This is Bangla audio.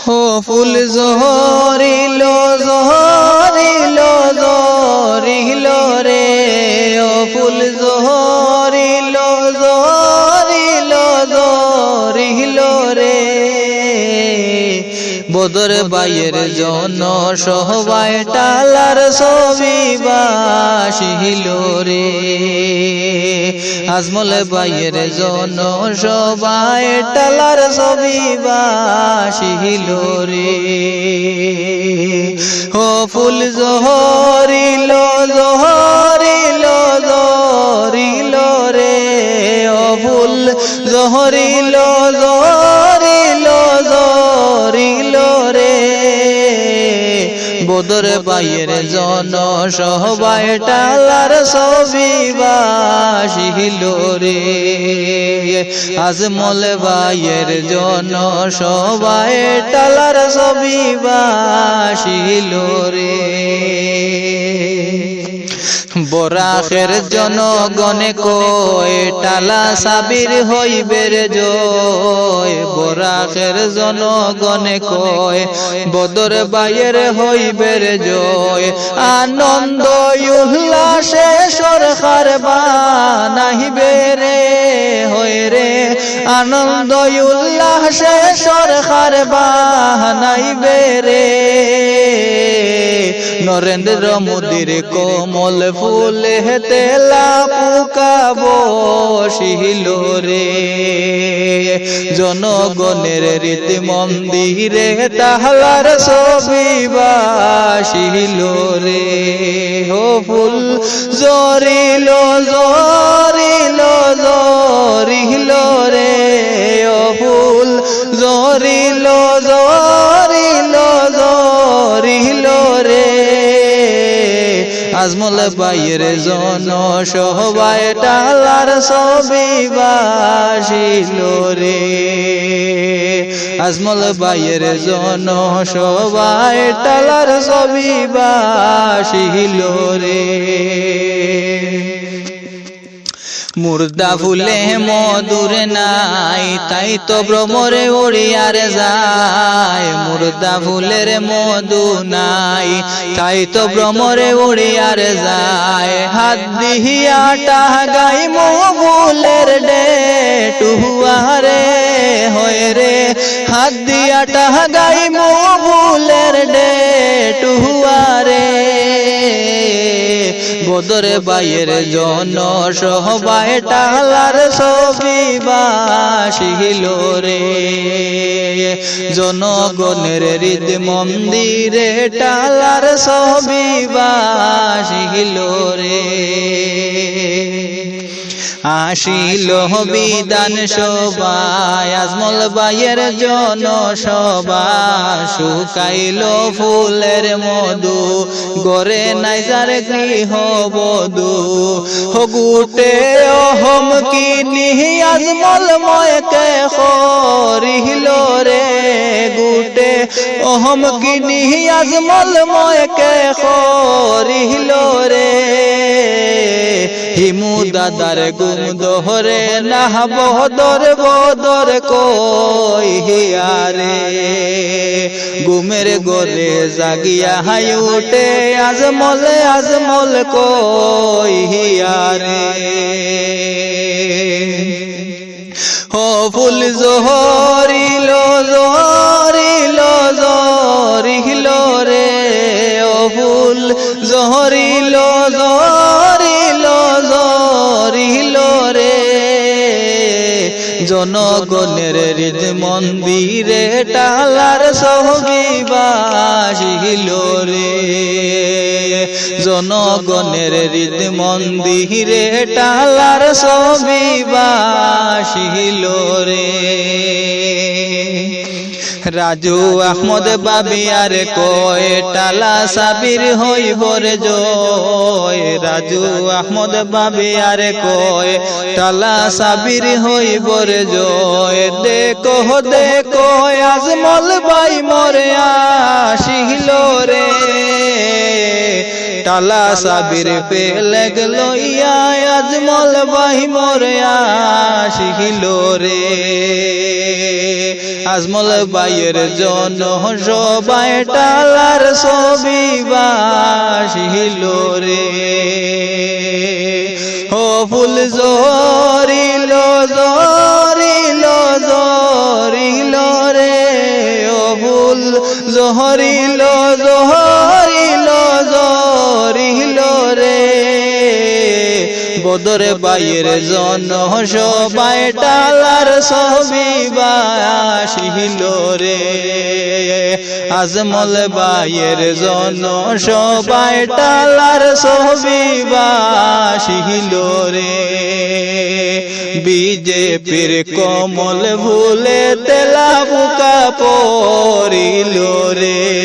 ও ফুল জহরিল জহরিল জহরিল রে ও ফুল জহরিল জহরিল জহরিল রে বদর বাইয়ের জন সবাই টালার ছবি বাসিল রে আজমল বাইয়ের জন সবাই টালার ছবি বাসিল রে ও ফুল জহরিল জহরিল জহরিল রে ও ফুল জহরিল জহরিল জহরিল রে বদর বাইয়ের জন সবাই টালার ছবি বাসিল রে আজমল বাইয়ের জন সবাই টালার ছবি বাসিল রে বরাখের জনগণে কয় টালা সাবির হইবের জয় বরাখের জনগণে কয় বদর বাইয়ের হইবের জয় আনন্দ উল্লাসে সরকার বানাইবে রে হয় রে আনন্দ উল্লাসে সরকার বানাইবে রে নরেন্দ্র মোদীর কোমল ফুলে তেলা পুকা বসিল রে জনগণের রীতি মন্দিরে তাহলার ছবি বাসিল রে ও ফুল জরিল জরিল জরিল রে ও ফুল জরিল জরিল জরিল রে আজমল বাইয়ের জন সবাই টালার ছবি বাসিল রে আজমল বাইয়ের জন সবাই টালার ছবি বাসিল রে মুর্দা ফুলে মধুর নাই তাই তো ভ্রমরে উড়িয়ার যায় মুর্দা ফুলের মধু নাই তাই তো ভ্রমরে উড়িয়ার যায় হাত দিয়া টাগাই ফুলের ডে টুয়ারে হয় রে হাত দিয়া টাগাই ফুলের ডে টুয়ারে বদর বাইয়ের জন সবাই টালার ছবি বাসিল রে জনগণের হৃদ মন্দিরে টালার ছবি বাসিল রে আসিল বিধান সভায় আজমল বাইয়ের জন সভা শুকাইল ফুলের মধু গরে নাই যার গৃহ বধু হগুটে অহম কিনি আজমল ময়কে করিল রে গুটে অহম কিনি আজমল ময়কে করিল রে হিমু দাদার গুম দোহরে না বদর বদর কই হিয়ারে গুমের গোরে জাগিয়া হাই উঠে আজমল কই হিয়ারে ও ফুল জহরিল জহরিল জহরিল রে ও ফুল জহরিল জহরিল জহরিল রে জনগণের হৃদ মন্দিরে টালার ছবি বাসিল রে জনগণের হৃদ মন্দিরে টালার ছবি বাসিল রে রাজু আহমদ বাবিয়ার কয় টালা সাবির হইবর জয় রাজু আহমদ বাবিয়ার কয় টালা সাবির হইবর জয় দেখো দেখো আজমল বাই মরে আসিল রে টালা সাবির পেলে লইয়া আজমল বাই মরে আসিল রে আজমল ভাইয়ের জন্য সবাই টালার ছবি বাসিল রে ও ফুল জরিল জরিল জরিল রে ও ফুল জহরিল জহরিল জহরিল রে বদর ভাইয়ের জন্য সবাই টালার ছবি বাসিল রে আজমল ভাইয়ের জন্য সবাই টালার ছবি বাসিল রে বিজেপির কমল ভুলে তেলা বুকা পড়িল রে।